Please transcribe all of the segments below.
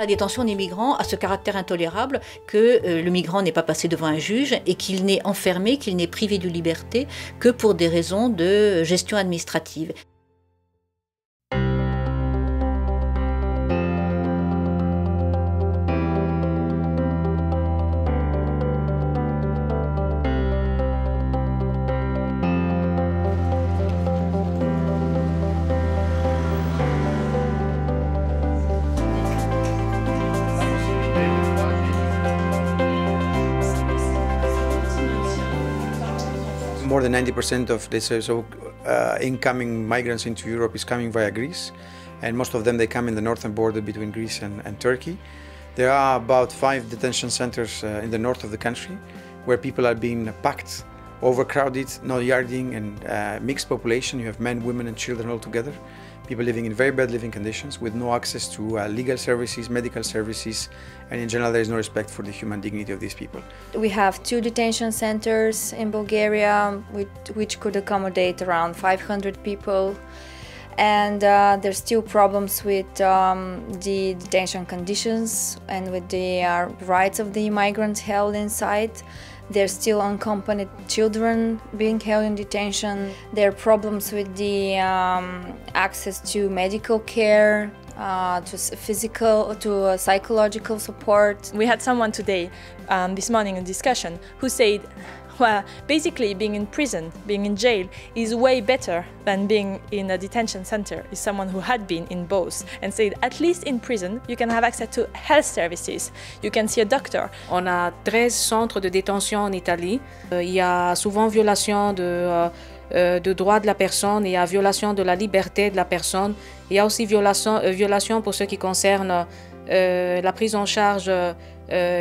La détention des migrants a ce caractère intolérable que le migrant n'est pas passé devant un juge et qu'il n'est enfermé, qu'il n'est privé de liberté que pour des raisons de gestion administrative. More than 90% of this incoming migrants into Europe is coming via Greece, and most of them they come in the northern border between Greece and Turkey. There are about 5 detention centers in the north of the country where people are being packed, overcrowded, no yarding, and mixed population. You have men, women and children all together. People living in very bad living conditions with no access to legal services, medical services, and in general there is no respect for the human dignity of these people. We have 2 detention centers in Bulgaria which could accommodate around 500 people, and there's still problems with the detention conditions and with the rights of the migrants held inside. There's still unaccompanied children being held in detention. There are problems with the access to medical care, to physical, to psychological support. We had someone today, this morning in discussion, who said, well, basically being in prison, being in jail is way better than being in a detention center. Is someone who had been in both and said at least in prison you can have access to health services, you can see a doctor. On a 13 centres de détention en Italie. Il y a souvent violation de droits de la personne, il y a violation de la liberté de la personne. Il y a aussi violation pour ce qui concerne la prise en charge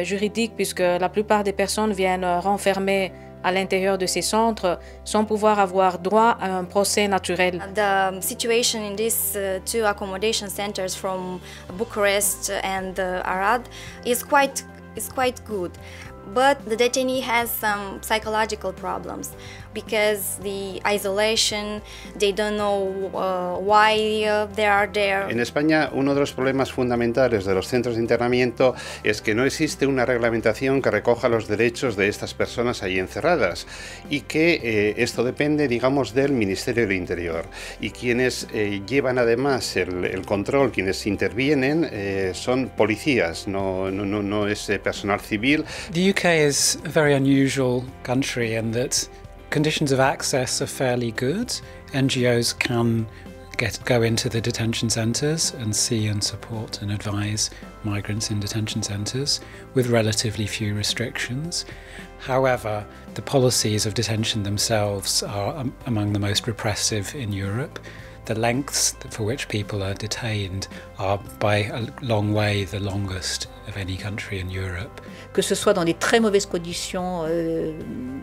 juridique, puisque la plupart des personnes viennent renfermer à l'intérieur de ces centres sans pouvoir avoir droit à un procès naturel. The situation in these 2 accommodation centers from Bucharest and Arad is quite good. But the detainee has some psychological problems because the isolation, they don't know why they are there. En España, uno de los problemas fundamentales de los centros de internamiento es que no existe una reglamentación que recoja los derechos de estas personas ahí encerradas y que esto depende, digamos, del Ministerio del Interior. Y quienes llevan además el control, quienes intervienen, son policías, no es personal civil. The UK is a very unusual country in that conditions of access are fairly good. NGOs can go into the detention centres and see and support and advise migrants in detention centres with relatively few restrictions. However, the policies of detention themselves are among the most repressive in Europe. The lengths for which people are detained are by a long way the longest of any country in Europe. Que ce soit dans des très mauvaises conditions,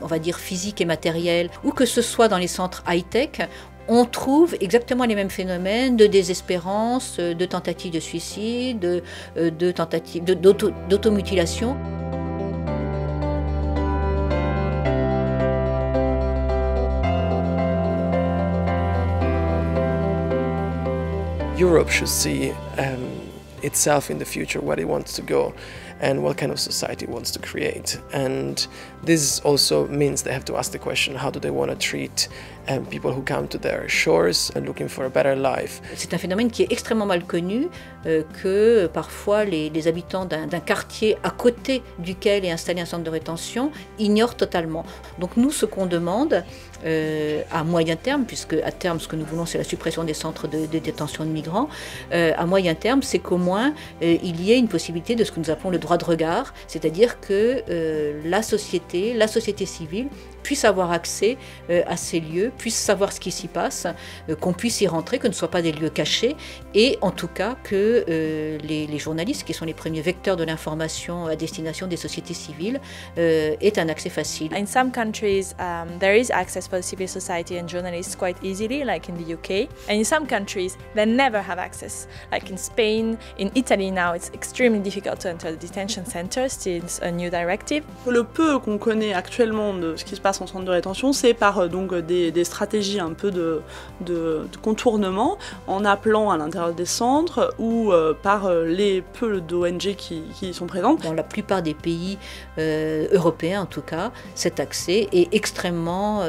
on va dire physiques et matérielles, ou que ce soit dans les centres high-tech, on trouve exactement les mêmes phénomènes de désespérance, de tentatives de suicide, de tentatives d'automutilation. Europe should see itself in the future, where it wants to go and what kind of society it wants to create. And this also means they have to ask the question, how do they want to treat people who come to their shores and looking for a better life. C'est un phénomène qui est extrêmement mal connu, que parfois les habitants d'un quartier à côté duquel est installé un centre de rétention ignorent totalement. Donc nous, ce qu'on demande à moyen terme, puisque à terme ce que nous voulons c'est la suppression des centres de détention de migrants, à moyen terme c'est qu'au moins il y ait une possibilité de ce que nous appelons le droit de regard, c'est-à-dire que la société civile puisse avoir accès à ces lieux, puisse savoir ce qui s'y passe, qu'on puisse y rentrer, que ce ne soient pas des lieux cachés, et en tout cas que les journalistes, qui sont les premiers vecteurs de l'information à destination des sociétés civiles, aient un accès facile. In some countries, there is access for civil society and journalists quite easily, like in the UK. And in some countries, they never have access, like in Spain, in Italy now, it's extremely difficult to enter the detention centers since a new directive. Le peu qu'on connaît actuellement de ce qui se passe passe en centre de rétention, c'est par donc des stratégies un peu de contournement, en appelant à l'intérieur des centres ou par les peu d'ONG qui y sont présentes. Dans la plupart des pays européens en tout cas, cet accès est extrêmement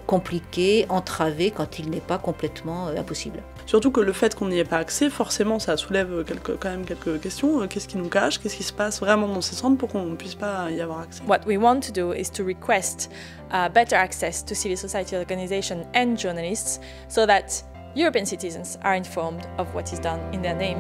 compliqué, entravé quand il n'est pas complètement impossible. Surtout que le fait qu'on n'y ait pas accès, forcément ça soulève quand même quelques questions. Qu'est-ce qui nous cache? Qu'est-ce qui se passe vraiment dans ces centres pour qu'on ne puisse pas y avoir accès? What we want to do is to request better access to civil society organizations and journalists so that European citizens are informed of what is done in their name.